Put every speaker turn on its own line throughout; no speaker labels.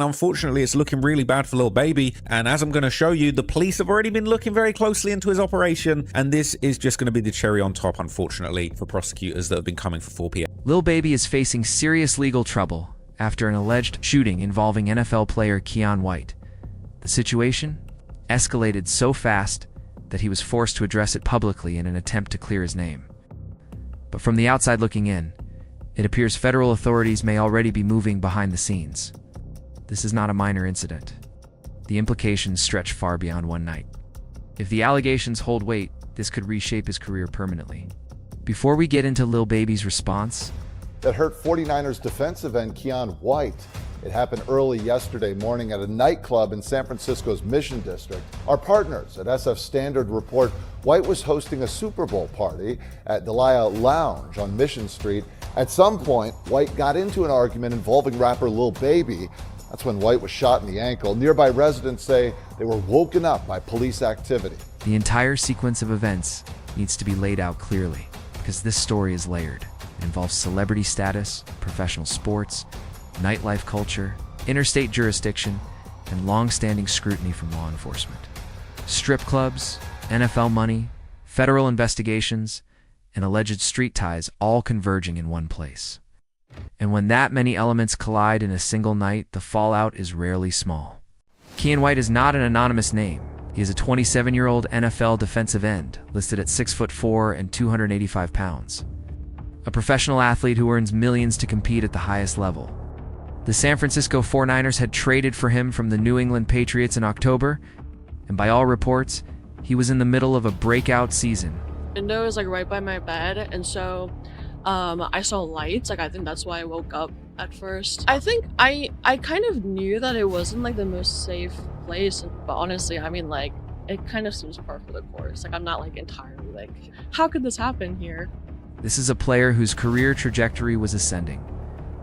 Unfortunately, it's looking really bad for Lil Baby, and as I'm going to show you, the police have already been looking very closely into his operation, and this is just going to be the cherry on top, unfortunately, for prosecutors that have been coming for 4 p.m.
Lil Baby is facing serious legal trouble after an alleged shooting involving NFL player Keion White. The situation escalated so fast that he was forced to address it publicly in an attempt to clear his name. But from the outside looking in, it appears federal authorities may already be moving behind the scenes. This is not a minor incident. The implications stretch far beyond one night. If the allegations hold weight, this could reshape his career permanently. Before we get into Lil Baby's response,
that hurt 49ers defensive end Keion White. It happened early yesterday morning at a nightclub in San Francisco's Mission District. Our partners at SF Standard report White was hosting a Super Bowl party at Delia Lounge on Mission Street. At some point, White got into an argument involving rapper Lil Baby. That's when White was shot in the ankle. Nearby residents say they were woken up by police activity.
the entire sequence of events needs to be laid out clearly, because this story is layered. It involves celebrity status, professional sports, nightlife culture, interstate jurisdiction, and long-standing scrutiny from law enforcement. Strip clubs, NFL money, federal investigations, and alleged street ties all converging in one place. And when that many elements collide in a single night, the fallout is rarely small. Keion White is not an anonymous name. He is a 27-year-old NFL defensive end, listed at 6'4" and 285 pounds. A professional athlete who earns millions to compete at the highest level. The San Francisco 49ers had traded for him from the New England Patriots in October, and by all reports, he was in the middle of a breakout season.
Window is like right by my bed, and so I saw lights. I think that's why I woke up at first. I think I kind of knew that it wasn't like the most safe place, but honestly, I mean, like, it kind of seems par for the course. Like, I'm not like entirely like, how could this happen here?
This is a player whose career trajectory was ascending.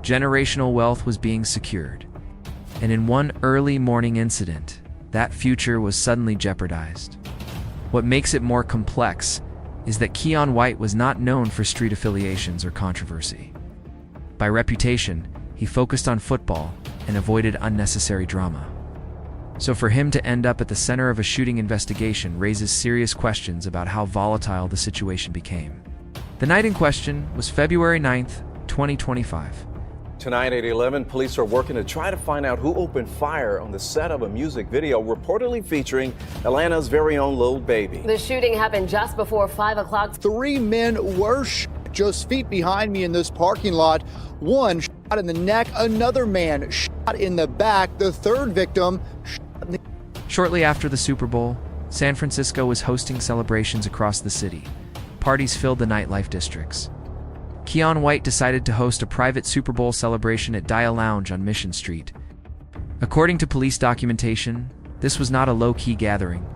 Generational wealth was being secured. And in one early morning incident, that future was suddenly jeopardized. What makes it more complex is that Keion White was not known for street affiliations or controversy. By reputation, he focused on football and avoided unnecessary drama. So for him to end up at the center of a shooting investigation raises serious questions about how volatile the situation became. The night in question was February 9th, 2025.
Tonight at 11, police are working to try to find out who opened fire on the set of a music video reportedly featuring Atlanta's very own Lil Baby.
The shooting happened just before 5 o'clock.
3 men were shot just feet behind me in this parking lot. One shot in the neck, another man shot in the back, the third victim shot in the...
Shortly after the Super Bowl, San Francisco was hosting celebrations across the city. Parties filled the nightlife districts. Keion White decided to host a private Super Bowl celebration at Delia Lounge on Mission Street. According to police documentation, this was not a low-key gathering.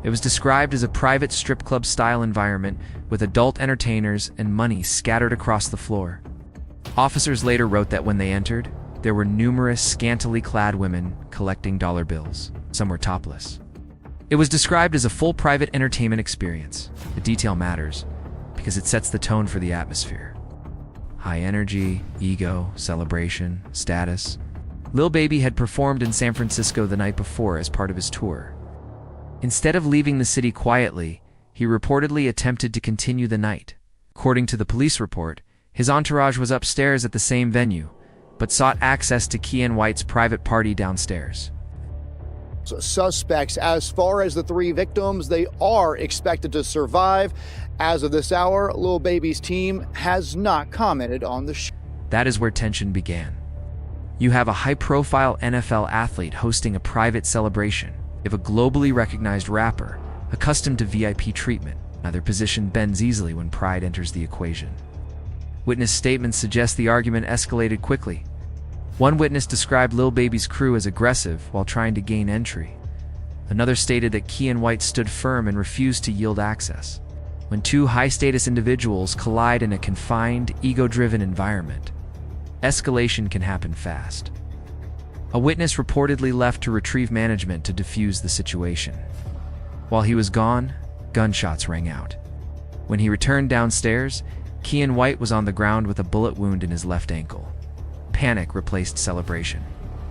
It was described as a private strip club-style environment with adult entertainers and money scattered across the floor. Officers later wrote that when they entered, there were numerous scantily clad women collecting dollar bills. Some were topless. It was described as a full private entertainment experience. The detail matters, because it sets the tone for the atmosphere. High energy, ego, celebration, status. Lil Baby had performed in San Francisco the night before as part of his tour. Instead of leaving the city quietly, he reportedly attempted to continue the night. According to the police report, his entourage was upstairs at the same venue, but sought access to Keion White's private party downstairs.
Suspects, as far as the 3 victims, they are expected to survive. As of this hour, Lil Baby's team has not commented on the shooting.
That is where tension began. You have a high-profile NFL athlete hosting a private celebration. You have a globally recognized rapper, accustomed to VIP treatment. Neither position bends easily when pride enters the equation. Witness statements suggest the argument escalated quickly. One witness described Lil Baby's crew as aggressive while trying to gain entry. Another stated that Keion White stood firm and refused to yield access. When 2 high-status individuals collide in a confined, ego-driven environment, escalation can happen fast. A witness reportedly left to retrieve management to defuse the situation. While he was gone, gunshots rang out. When he returned downstairs, Keion White was on the ground with a bullet wound in his left ankle. Panic replaced celebration.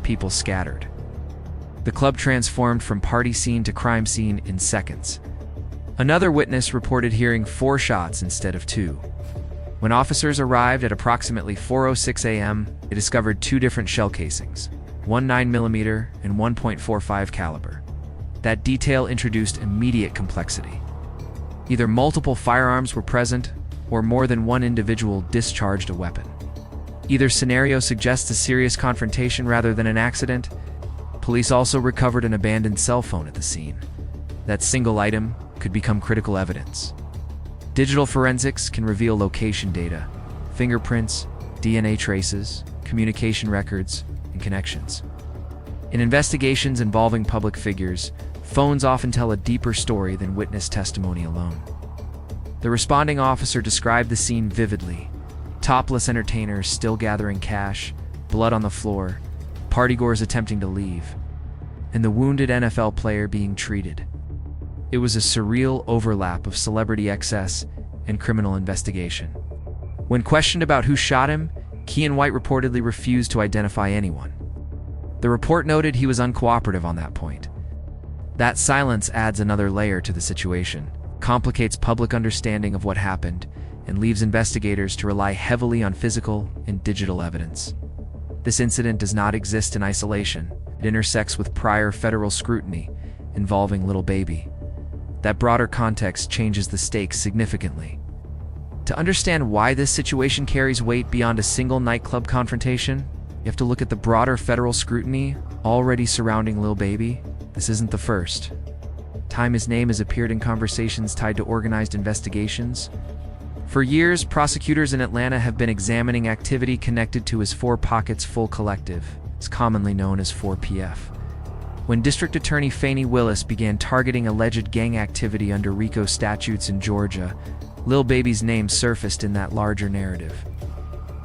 people scattered. The club transformed from party scene to crime scene in seconds. Another witness reported hearing 4 shots instead of 2. When officers arrived at approximately 4:06 a.m., they discovered 2 different shell casings, one 9mm and 1.45 caliber. That detail introduced immediate complexity. Either multiple firearms were present, or more than one individual discharged a weapon. Either scenario suggests a serious confrontation rather than an accident. Police also recovered an abandoned cell phone at the scene. That single item could become critical evidence. Digital forensics can reveal location data, fingerprints, DNA traces, communication records, and connections. In investigations involving public figures, phones often tell a deeper story than witness testimony alone. The responding officer described the scene vividly: topless entertainers still gathering cash, blood on the floor, partygoers attempting to leave, and the wounded NFL player being treated. It was a surreal overlap of celebrity excess and criminal investigation. When questioned about who shot him, Keion White reportedly refused to identify anyone. The report noted he was uncooperative on that point. That silence adds another layer to the situation, complicates public understanding of what happened, and leaves investigators to rely heavily on physical and digital evidence. This incident does not exist in isolation. It intersects with prior federal scrutiny involving Lil Baby. That broader context changes the stakes significantly. To understand why this situation carries weight beyond a single nightclub confrontation, you have to look at the broader federal scrutiny already surrounding Lil Baby. This isn't the first time his name has appeared in conversations tied to organized investigations. For years, prosecutors in Atlanta have been examining activity connected to his Four Pockets Full Collective. It's commonly known as 4PF. When District Attorney Fani Willis began targeting alleged gang activity under RICO statutes in Georgia, Lil Baby's name surfaced in that larger narrative.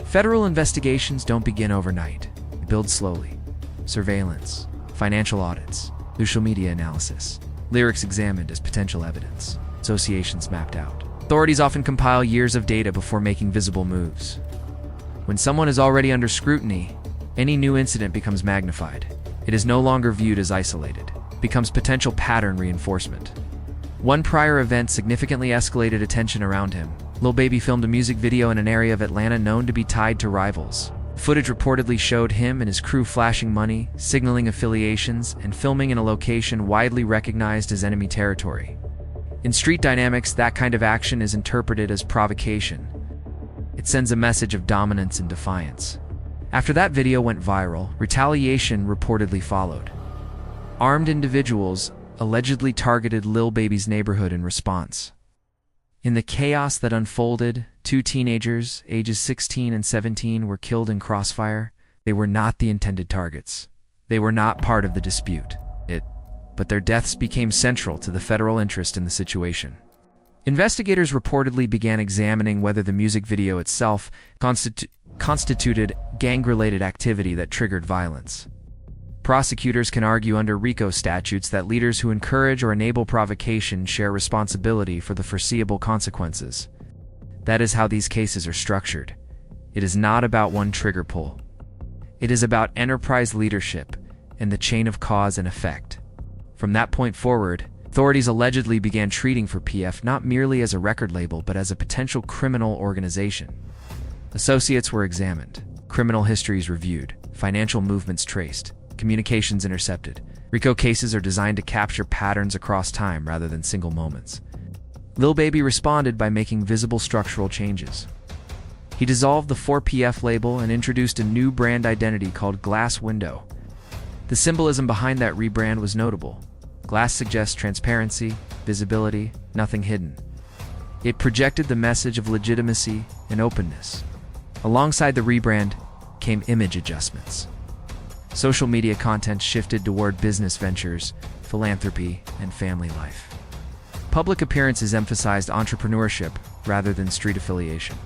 Federal investigations don't begin overnight. They build slowly. Surveillance, financial audits, social media analysis, lyrics examined as potential evidence, associations mapped out. Authorities often compile years of data before making visible moves. When someone is already under scrutiny, any new incident becomes magnified. It is no longer viewed as isolated. It becomes potential pattern reinforcement. One prior event significantly escalated attention around him. Lil Baby filmed a music video in an area of Atlanta known to be tied to rivals. Footage reportedly showed him and his crew flashing money, signaling affiliations, and filming in a location widely recognized as enemy territory. In street dynamics, that kind of action is interpreted as provocation. It sends a message of dominance and defiance. After that video went viral, retaliation reportedly followed. Armed individuals allegedly targeted Lil Baby's neighborhood in response. In the chaos that unfolded, 2 teenagers, ages 16 and 17, were killed in crossfire. They were not the intended targets. They were not part of the dispute. But their deaths became central to the federal interest in the situation. Investigators reportedly began examining whether the music video itself constituted gang-related activity that triggered violence. Prosecutors can argue under RICO statutes that leaders who encourage or enable provocation share responsibility for the foreseeable consequences. That is how these cases are structured. It is not about one trigger pull. It is about enterprise leadership and the chain of cause and effect. From that point forward, authorities allegedly began treating 4PF not merely as a record label but as a potential criminal organization. Associates were examined, criminal histories reviewed, financial movements traced, communications intercepted. RICO cases are designed to capture patterns across time rather than single moments. Lil Baby responded by making visible structural changes. He dissolved the 4PF label and introduced a new brand identity called Glass Window. The symbolism behind that rebrand was notable. Glass suggests transparency, visibility, nothing hidden. It projected the message of legitimacy and openness. Alongside the rebrand came image adjustments. Social media content shifted toward business ventures, philanthropy, and family life. Public appearances emphasized entrepreneurship rather than street affiliation.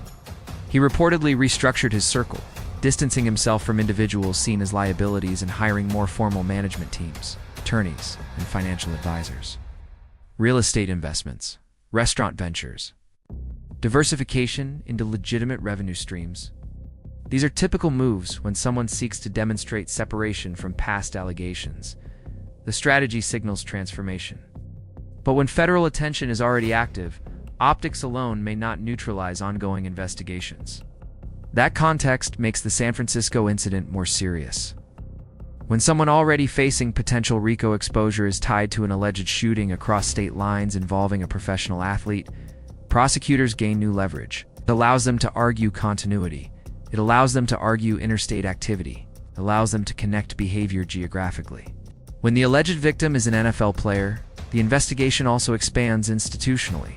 He reportedly restructured his circle, distancing himself from individuals seen as liabilities and hiring more formal management teams, attorneys, and financial advisors. Real estate investments, restaurant ventures, diversification into legitimate revenue streams. These are typical moves when someone seeks to demonstrate separation from past allegations. The strategy signals transformation. But when federal attention is already active, optics alone may not neutralize ongoing investigations. That context makes the San Francisco incident more serious. When someone already facing potential RICO exposure is tied to an alleged shooting across state lines involving a professional athlete, prosecutors gain new leverage. It allows them to argue continuity. It allows them to argue interstate activity. It allows them to connect behavior geographically. When the alleged victim is an NFL player, the investigation also expands institutionally.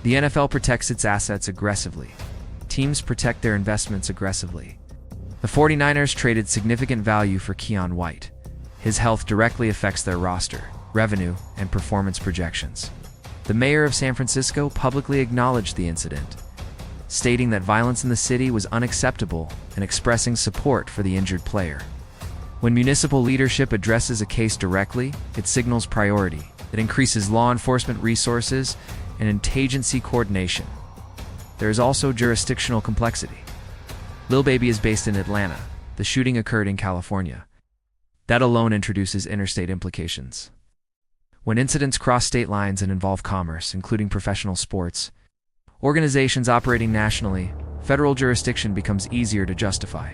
The NFL protects its assets aggressively. Teams protect their investments aggressively. The 49ers traded significant value for Keion White. His health directly affects their roster, revenue, and performance projections. The mayor of San Francisco publicly acknowledged the incident, stating that violence in the city was unacceptable and expressing support for the injured player. When municipal leadership addresses a case directly, it signals priority. It increases law enforcement resources and interagency coordination. There is also jurisdictional complexity. Lil Baby is based in Atlanta. The shooting occurred in California. That alone introduces interstate implications. When incidents cross state lines and involve commerce, including professional sports, organizations operating nationally, federal jurisdiction becomes easier to justify.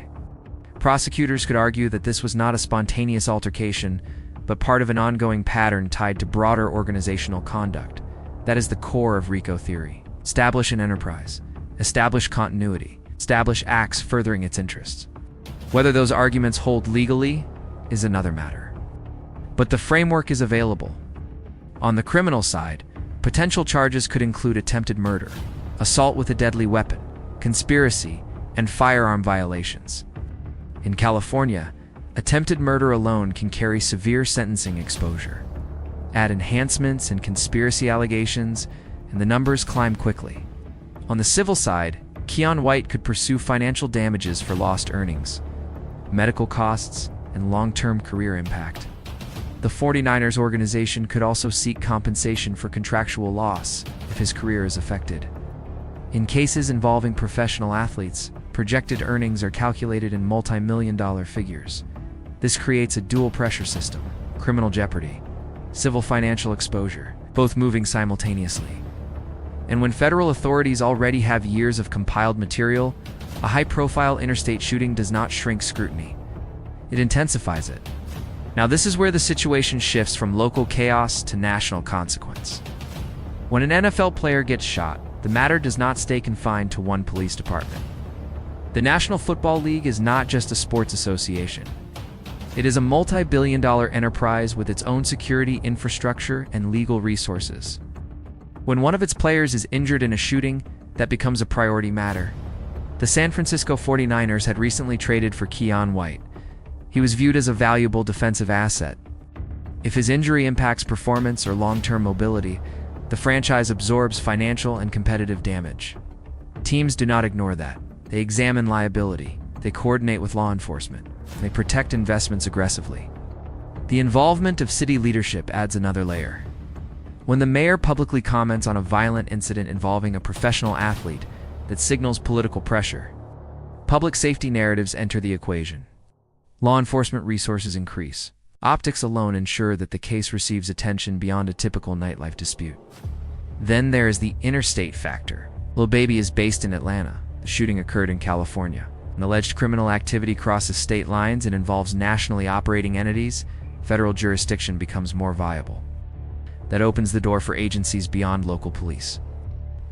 Prosecutors could argue that this was not a spontaneous altercation, but part of an ongoing pattern tied to broader organizational conduct. That is the core of RICO theory. Establish an enterprise. Establish continuity. Establish acts furthering its interests. Whether those arguments hold legally is another matter. But the framework is available. On the criminal side, potential charges could include attempted murder, assault with a deadly weapon, conspiracy, and firearm violations. In California, attempted murder alone can carry severe sentencing exposure. Add enhancements and conspiracy allegations, and the numbers climb quickly. On the civil side, Keion White could pursue financial damages for lost earnings, medical costs, and long-term career impact. The 49ers organization could also seek compensation for contractual loss if his career is affected. In cases involving professional athletes, projected earnings are calculated in multi-million-dollar figures. This creates a dual pressure system: criminal jeopardy, civil financial exposure, both moving simultaneously. And when federal authorities already have years of compiled material, a high-profile interstate shooting does not shrink scrutiny. It intensifies it. Now, this is where the situation shifts from local chaos to national consequence. When an NFL player gets shot, the matter does not stay confined to one police department. The National Football League is not just a sports association. It is a multi-billion-dollar enterprise with its own security infrastructure and legal resources. When one of its players is injured in a shooting, that becomes a priority matter. The San Francisco 49ers had recently traded for Keion White. He was viewed as a valuable defensive asset. If his injury impacts performance or long-term mobility, the franchise absorbs financial and competitive damage. Teams do not ignore that. They examine liability. They coordinate with law enforcement. They protect investments aggressively. The involvement of city leadership adds another layer. When the mayor publicly comments on a violent incident involving a professional athlete that signals political pressure, public safety narratives enter the equation. Law enforcement resources increase. Optics alone ensure that the case receives attention beyond a typical nightlife dispute. Then there is the interstate factor. Lil Baby is based in Atlanta. The shooting occurred in California. An alleged criminal activity crosses state lines and involves nationally operating entities. Federal jurisdiction becomes more viable. That opens the door for agencies beyond local police.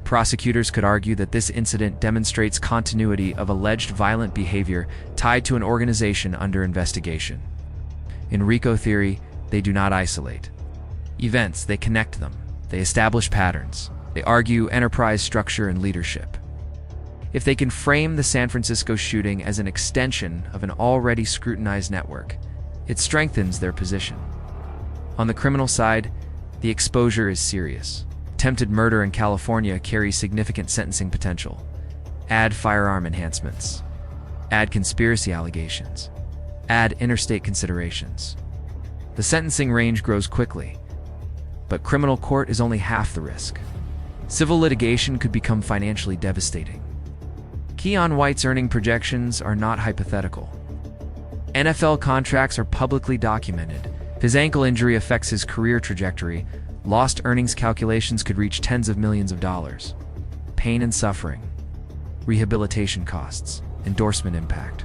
Prosecutors could argue that this incident demonstrates continuity of alleged violent behavior tied to an organization under investigation. In RICO theory, they do not isolate events, they connect them. They establish patterns. They argue enterprise structure and leadership. If they can frame the San Francisco shooting as an extension of an already scrutinized network, it strengthens their position. On the criminal side, the exposure is serious. Attempted murder in California carries significant sentencing potential. Add firearm enhancements. Add conspiracy allegations. Add interstate considerations. The sentencing range grows quickly, but criminal court is only half the risk. Civil litigation could become financially devastating. Keion White's earning projections are not hypothetical. NFL contracts are publicly documented. If his ankle injury affects his career trajectory, lost earnings calculations could reach tens of millions of dollars. Pain and suffering, rehabilitation costs, endorsement impact.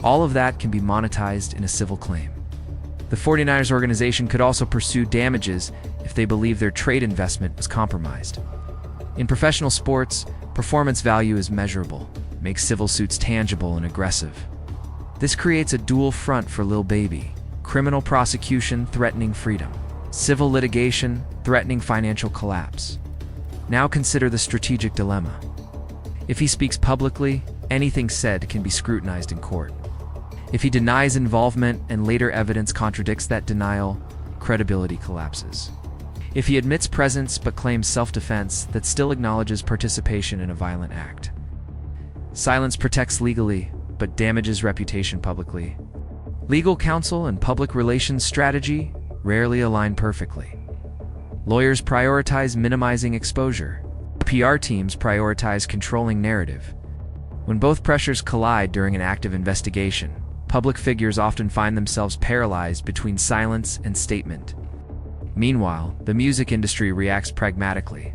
All of that can be monetized in a civil claim. The 49ers organization could also pursue damages if they believe their trade investment was compromised. In professional sports, performance value is measurable, makes civil suits tangible and aggressive. This creates a dual front for Lil Baby: criminal prosecution threatening freedom, civil litigation threatening financial collapse. Now consider the strategic dilemma. If he speaks publicly, anything said can be scrutinized in court. If he denies involvement and later evidence contradicts that denial, credibility collapses. If he admits presence but claims self-defense, that still acknowledges participation in a violent act. Silence protects legally, but damages reputation publicly. Legal counsel and public relations strategy rarely align perfectly. Lawyers prioritize minimizing exposure. PR teams prioritize controlling narrative. When both pressures collide during an active investigation, public figures often find themselves paralyzed between silence and statement. Meanwhile, the music industry reacts pragmatically.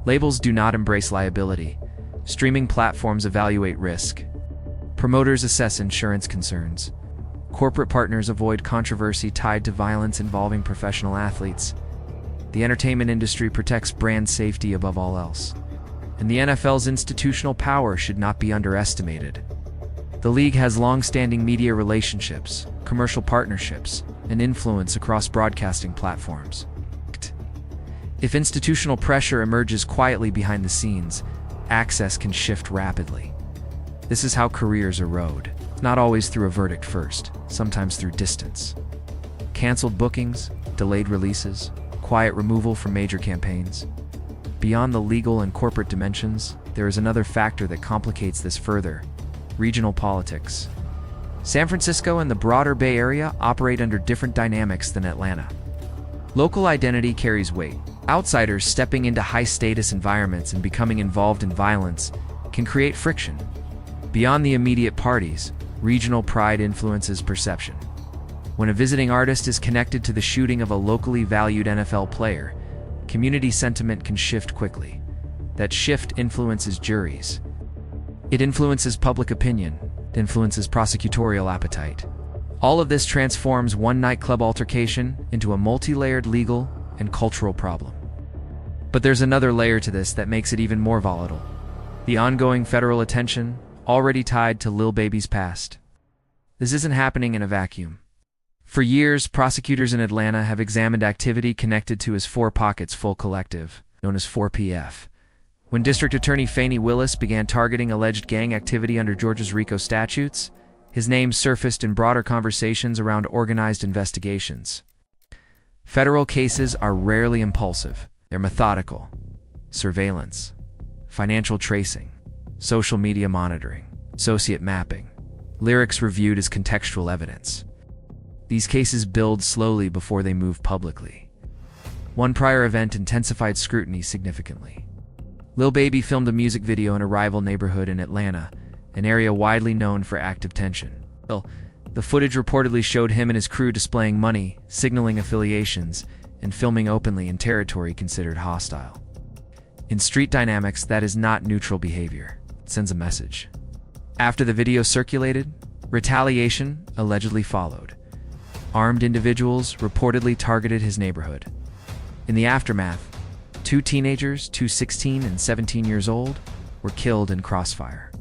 Labels do not embrace liability. Streaming platforms evaluate risk. Promoters assess insurance concerns. Corporate partners avoid controversy tied to violence involving professional athletes. The entertainment industry protects brand safety above all else. And the NFL's institutional power should not be underestimated. The league has long-standing media relationships, commercial partnerships, and influence across broadcasting platforms. If institutional pressure emerges quietly behind the scenes, access can shift rapidly. This is how careers erode, not always through a verdict first, sometimes through distance. Canceled bookings, delayed releases, quiet removal from major campaigns. Beyond the legal and corporate dimensions, there is another factor that complicates this further: regional politics. San Francisco and the broader Bay Area operate under different dynamics than Atlanta. Local identity carries weight. Outsiders stepping into high-status environments and becoming involved in violence can create friction. Beyond the immediate parties, regional pride influences perception. When a visiting artist is connected to the shooting of a locally valued NFL player, community sentiment can shift quickly. That shift influences juries. It influences public opinion. It influences prosecutorial appetite. All of this transforms one nightclub altercation into a multi-layered legal and cultural problem. But there's another layer to this that makes it even more volatile: the ongoing federal attention, already tied to Lil Baby's past. This isn't happening in a vacuum. For years, prosecutors in Atlanta have examined activity connected to his Four Pockets Full Collective, known as 4PF. When District Attorney Fani Willis began targeting alleged gang activity under Georgia's RICO statutes, his name surfaced in broader conversations around organized investigations. Federal cases are rarely impulsive. They're methodical. Surveillance, financial tracing, social media monitoring, associate mapping, lyrics reviewed as contextual evidence. These cases build slowly before they move publicly. One prior event intensified scrutiny significantly. Lil Baby filmed a music video in a rival neighborhood in Atlanta, an area widely known for active tension. The footage reportedly showed him and his crew displaying money, signaling affiliations, and filming openly in territory considered hostile. In street dynamics, that is not neutral behavior. It sends a message. After the video circulated, retaliation allegedly followed. Armed individuals reportedly targeted his neighborhood. In the aftermath, 2 teenagers, 16 and 17 years old, were killed in crossfire.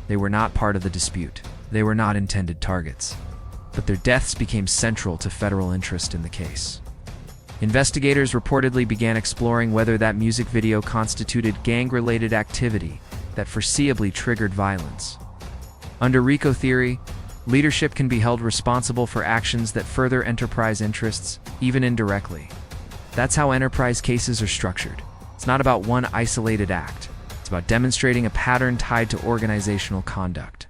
They were not part of the dispute. They were not intended targets. But their deaths became central to federal interest in the case. Investigators reportedly began exploring whether that music video constituted gang-related activity that foreseeably triggered violence. Under RICO theory, leadership can be held responsible for actions that further enterprise interests, even indirectly. That's how enterprise cases are structured. It's not about one isolated act. It's about demonstrating a pattern tied to organizational conduct.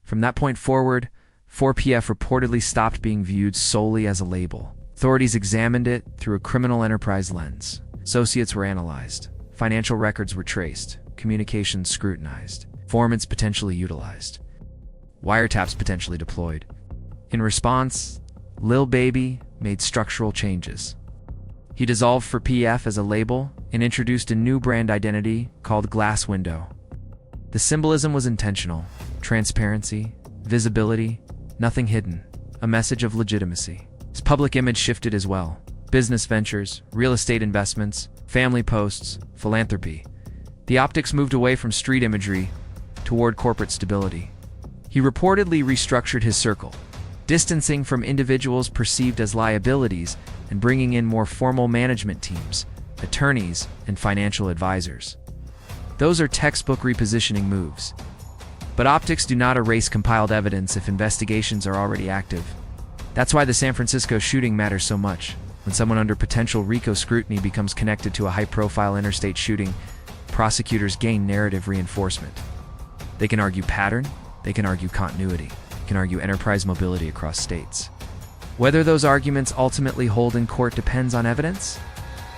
From that point forward, 4PF reportedly stopped being viewed solely as a label. Authorities examined it through a criminal enterprise lens. Associates were analyzed. Financial records were traced. Communications scrutinized. informants potentially utilized, wiretaps potentially deployed. In response, Lil Baby made structural changes. He dissolved for PF as a label and introduced a new brand identity called Glass Window. The symbolism was intentional: transparency, visibility, nothing hidden, a message of legitimacy. His public image shifted as well. Business ventures, real estate investments, family posts, philanthropy. The optics moved away from street imagery toward corporate stability. He reportedly restructured his circle, distancing from individuals perceived as liabilities and bringing in more formal management teams, attorneys, and financial advisors. Those are textbook repositioning moves. But optics do not erase compiled evidence if investigations are already active. That's why the San Francisco shooting matters so much. When someone under potential RICO scrutiny becomes connected to a high-profile interstate shooting, prosecutors gain narrative reinforcement. They can argue pattern, they can argue continuity, they can argue enterprise mobility across states. Whether those arguments ultimately hold in court depends on evidence,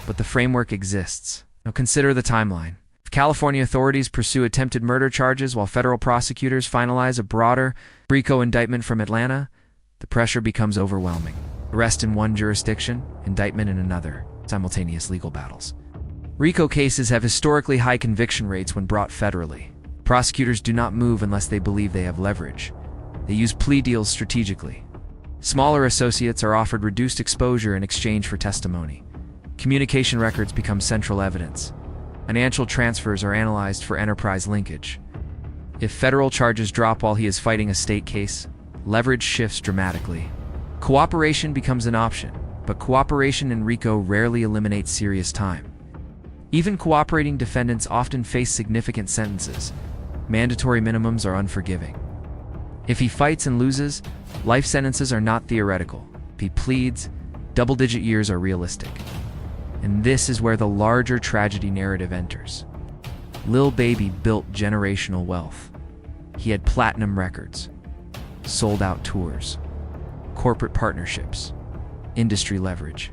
but the framework exists. Now consider the timeline. If California authorities pursue attempted murder charges while federal prosecutors finalize a broader RICO indictment from Atlanta, the pressure becomes overwhelming. Arrest in one jurisdiction, indictment in another, simultaneous legal battles. RICO cases have historically high conviction rates when brought federally. Prosecutors do not move unless they believe they have leverage. They use plea deals strategically. Smaller associates are offered reduced exposure in exchange for testimony. Communication records become central evidence. Financial transfers are analyzed for enterprise linkage. If federal charges drop while he is fighting a state case, leverage shifts dramatically. Cooperation becomes an option, but cooperation in RICO rarely eliminates serious time. Even cooperating defendants often face significant sentences. Mandatory minimums are unforgiving. If he fights and loses, life sentences are not theoretical. If he pleads, double-digit years are realistic. And this is where the larger tragedy narrative enters. Lil Baby built generational wealth. He had platinum records, sold-out tours, corporate partnerships, industry leverage.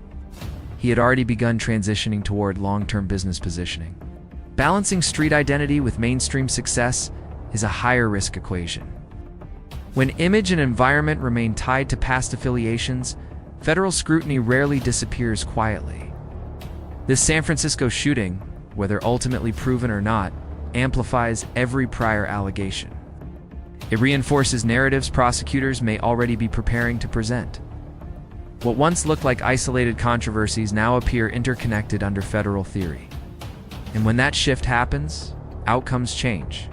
He had already begun transitioning toward long-term business positioning. Balancing street identity with mainstream success is a higher-risk equation. When image and environment remain tied to past affiliations, federal scrutiny rarely disappears quietly. This San Francisco shooting, whether ultimately proven or not, amplifies every prior allegation. It reinforces narratives prosecutors may already be preparing to present. What once looked like isolated controversies now appear interconnected under federal theory. And when that shift happens, outcomes change.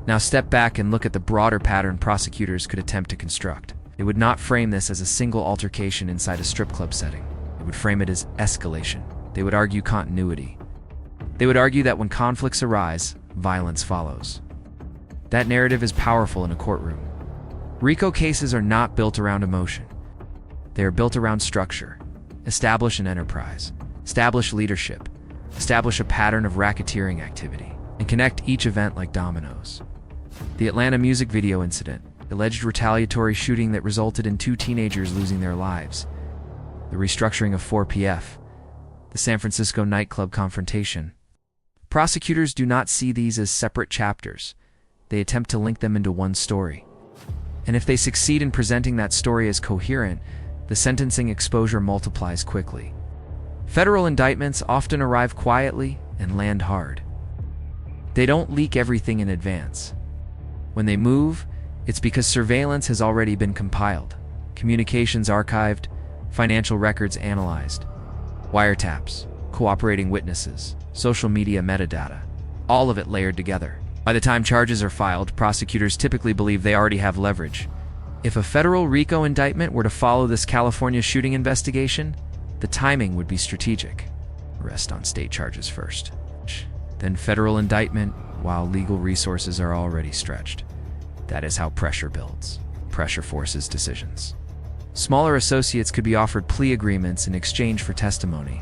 Now step back and look at the broader pattern prosecutors could attempt to construct. They would not frame this as a single altercation inside a strip club setting. They would frame it as escalation. They would argue continuity. They would argue that when conflicts arise, violence follows. That narrative is powerful in a courtroom. RICO cases are not built around emotion. They are built around structure. Establish an enterprise. Establish leadership. Establish a pattern of racketeering activity. And connect each event like dominoes. The Atlanta music video incident, alleged retaliatory shooting that resulted in 2 teenagers losing their lives. The restructuring of 4PF. The San Francisco nightclub confrontation. Prosecutors do not see these as separate chapters. They attempt to link them into one story. And if they succeed in presenting that story as coherent, the sentencing exposure multiplies quickly. Federal indictments often arrive quietly and land hard. They don't leak everything in advance. When they move, it's because surveillance has already been compiled, communications archived, financial records analyzed, wiretaps, cooperating witnesses, social media metadata, all of it layered together. By the time charges are filed, prosecutors typically believe they already have leverage. If a federal RICO indictment were to follow this California shooting investigation, the timing would be strategic. Arrest on state charges first. Then federal indictment while legal resources are already stretched. That is how pressure builds. Pressure forces decisions. Smaller associates could be offered plea agreements in exchange for testimony.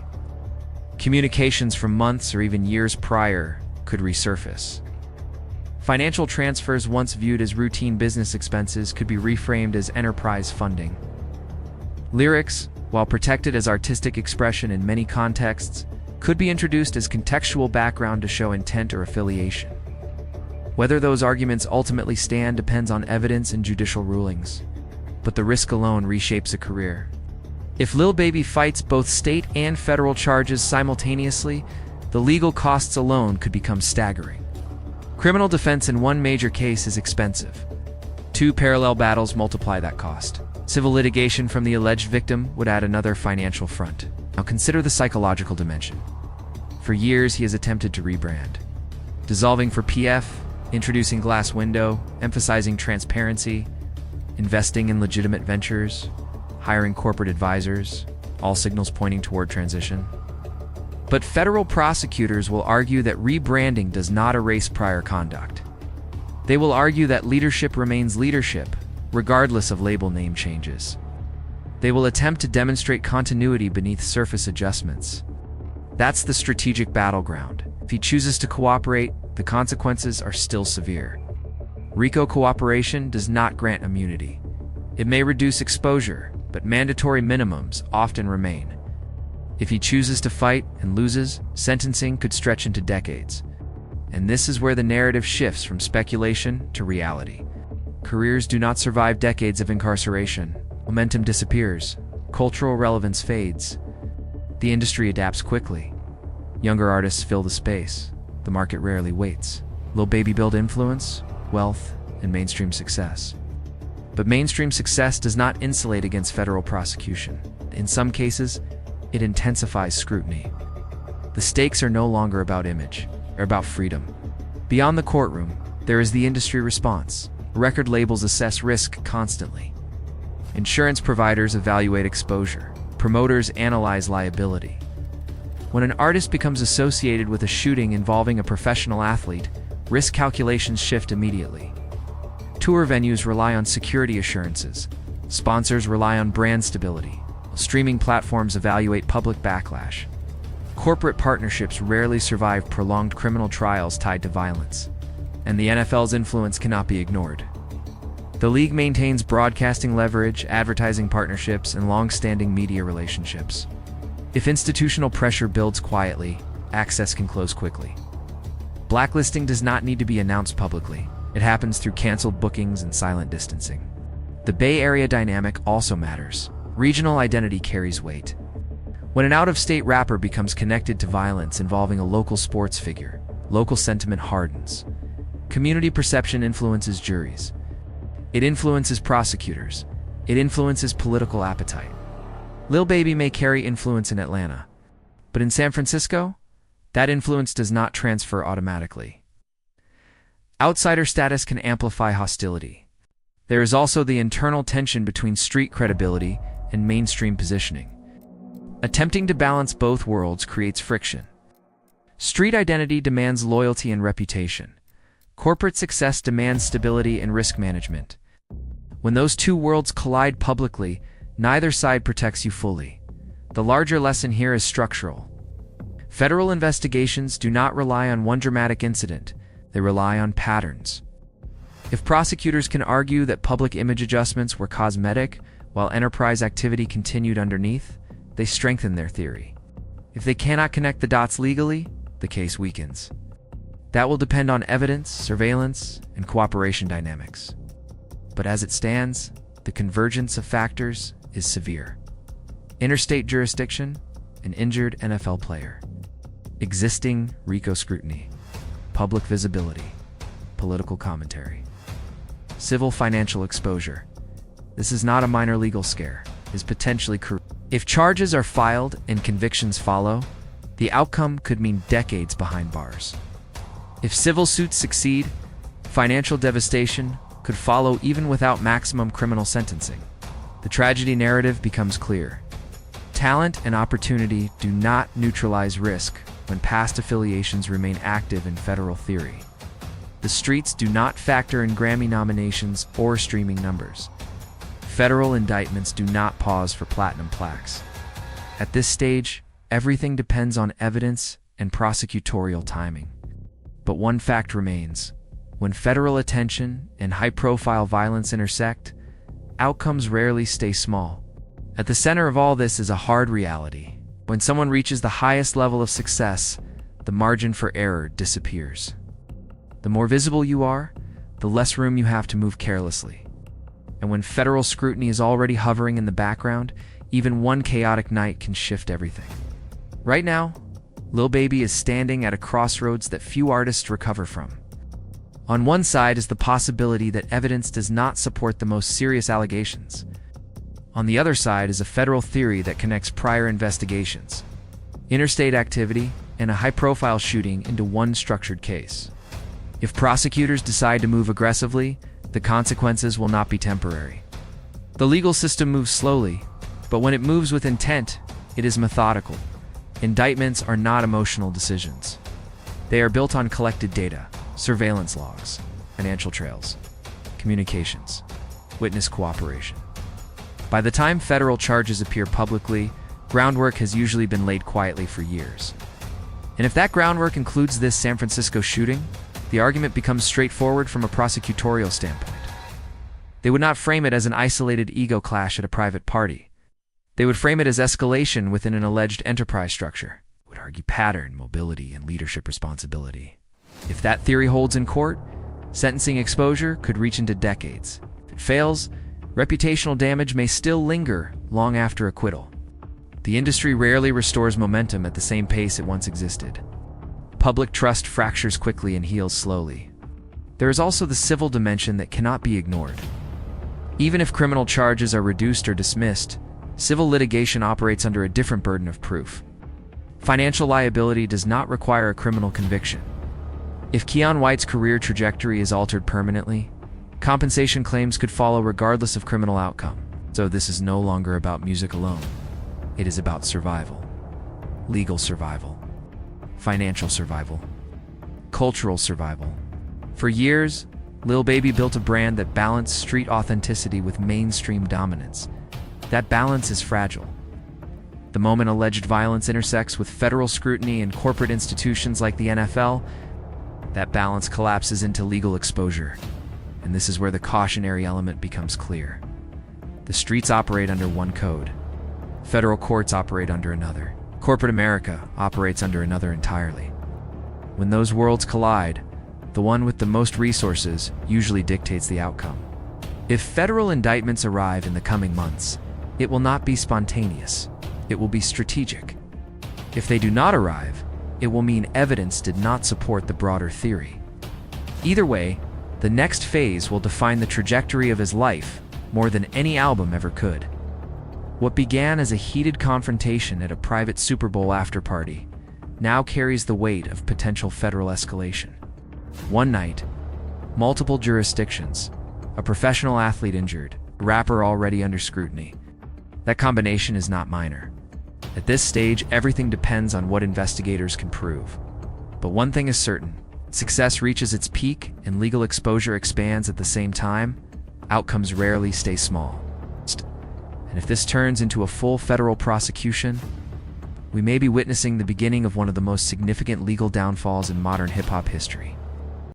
Communications from months or even years prior could resurface. Financial transfers once viewed as routine business expenses could be reframed as enterprise funding. Lyrics, while protected as artistic expression in many contexts, could be introduced as contextual background to show intent or affiliation. Whether those arguments ultimately stand depends on evidence and judicial rulings, but the risk alone reshapes a career. If Lil Baby fights both state and federal charges simultaneously, the legal costs alone could become staggering. Criminal defense in one major case is expensive. 2 parallel battles multiply that cost. Civil litigation from the alleged victim would add another financial front. Now consider the psychological dimension. For years, he has attempted to rebrand. Dissolving for PF, introducing glass window, emphasizing transparency, investing in legitimate ventures, hiring corporate advisors, all signals pointing toward transition. But federal prosecutors will argue that rebranding does not erase prior conduct. They will argue that leadership remains leadership, regardless of label name changes. They will attempt to demonstrate continuity beneath surface adjustments. That's the strategic battleground. If he chooses to cooperate, the consequences are still severe. RICO cooperation does not grant immunity. It may reduce exposure, but mandatory minimums often remain. If he chooses to fight and loses, sentencing could stretch into decades. And this is where the narrative shifts from speculation to reality. Careers do not survive decades of incarceration. Momentum disappears. Cultural relevance fades. The industry adapts quickly. Younger artists fill the space. The market rarely waits. Lil Baby build influence, wealth, and mainstream success. But mainstream success does not insulate against federal prosecution. In some cases, it intensifies scrutiny. The stakes are no longer about image, they're about freedom. Beyond the courtroom, there is the industry response. Record labels assess risk constantly. Insurance providers evaluate exposure. Promoters analyze liability. When an artist becomes associated with a shooting involving a professional athlete, risk calculations shift immediately. Tour venues rely on security assurances. Sponsors rely on brand stability. Streaming platforms evaluate public backlash. Corporate partnerships rarely survive prolonged criminal trials tied to violence. And the NFL's influence cannot be ignored. The league maintains broadcasting leverage, advertising partnerships, and long-standing media relationships. If institutional pressure builds quietly, access can close quickly. Blacklisting does not need to be announced publicly. It happens through canceled bookings and silent distancing. The Bay Area dynamic also matters. Regional identity carries weight. When an out-of-state rapper becomes connected to violence involving a local sports figure, local sentiment hardens. Community perception influences juries. It influences prosecutors. It influences political appetite. Lil Baby may carry influence in Atlanta, but in San Francisco, that influence does not transfer automatically. Outsider status can amplify hostility. There is also the internal tension between street credibility and mainstream positioning. Attempting to balance both worlds creates friction. Street identity demands loyalty and reputation. Corporate success demands stability and risk management. When those two worlds collide publicly, neither side protects you fully. The larger lesson here is structural. Federal investigations do not rely on one dramatic incident. They rely on patterns. If prosecutors can argue that public image adjustments were cosmetic while enterprise activity continued underneath, they strengthen their theory. If they cannot connect the dots legally, the case weakens. That will depend on evidence, surveillance, and cooperation dynamics. But as it stands, the convergence of factors is severe. Interstate jurisdiction, an injured NFL player. Existing RICO scrutiny. Public visibility. Political commentary. Civil financial exposure. This is not a minor legal scare. It is potentially crucial. If charges are filed and convictions follow, the outcome could mean decades behind bars. If civil suits succeed, financial devastation could follow even without maximum criminal sentencing. The tragedy narrative becomes clear. Talent and opportunity do not neutralize risk when past affiliations remain active in federal theory. The streets do not factor in Grammy nominations or streaming numbers. Federal indictments do not pause for platinum plaques. At this stage, everything depends on evidence and prosecutorial timing. But one fact remains. When federal attention and high-profile violence intersect, outcomes rarely stay small. At the center of all this is a hard reality. When someone reaches the highest level of success, the margin for error disappears. The more visible you are, the less room you have to move carelessly. And when federal scrutiny is already hovering in the background, even one chaotic night can shift everything. Right now, Lil Baby is standing at a crossroads that few artists recover from. On one side is the possibility that evidence does not support the most serious allegations. On the other side is a federal theory that connects prior investigations, interstate activity, and a high-profile shooting into one structured case. If prosecutors decide to move aggressively, the consequences will not be temporary. The legal system moves slowly, but when it moves with intent, it is methodical. Indictments are not emotional decisions. They are built on collected data, surveillance logs, financial trails, communications, witness cooperation. By the time federal charges appear publicly, groundwork has usually been laid quietly for years. And if that groundwork includes this San Francisco shooting, the argument becomes straightforward from a prosecutorial standpoint. They would not frame it as an isolated ego clash at a private party. They would frame it as escalation within an alleged enterprise structure. It would argue pattern, mobility, and leadership responsibility. If that theory holds in court, sentencing exposure could reach into decades. If it fails, reputational damage may still linger long after acquittal. The industry rarely restores momentum at the same pace it once existed. Public trust fractures quickly and heals slowly. There is also the civil dimension that cannot be ignored. Even if criminal charges are reduced or dismissed, civil litigation operates under a different burden of proof. Financial liability does not require a criminal conviction. If Keion White's career trajectory is altered permanently, compensation claims could follow regardless of criminal outcome. So this is no longer about music alone. It is about survival. Legal survival. Financial survival. Cultural survival. For years, Lil Baby built a brand that balanced street authenticity with mainstream dominance. That balance is fragile. The moment alleged violence intersects with federal scrutiny and corporate institutions like the NFL, that balance collapses into legal exposure. And this is where the cautionary element becomes clear. The streets operate under one code. Federal courts operate under another. Corporate America operates under another entirely. When those worlds collide, the one with the most resources usually dictates the outcome. If federal indictments arrive in the coming months, it will not be spontaneous. It will be strategic. If they do not arrive, it will mean evidence did not support the broader theory. Either way, the next phase will define the trajectory of his life more than any album ever could. What began as a heated confrontation at a private Super Bowl after-party now carries the weight of potential federal escalation. One night, multiple jurisdictions, a professional athlete injured, a rapper already under scrutiny. That combination is not minor. At this stage, everything depends on what investigators can prove. But one thing is certain: success reaches its peak and legal exposure expands at the same time. Outcomes rarely stay small. And if this turns into a full federal prosecution, we may be witnessing the beginning of one of the most significant legal downfalls in modern hip-hop history.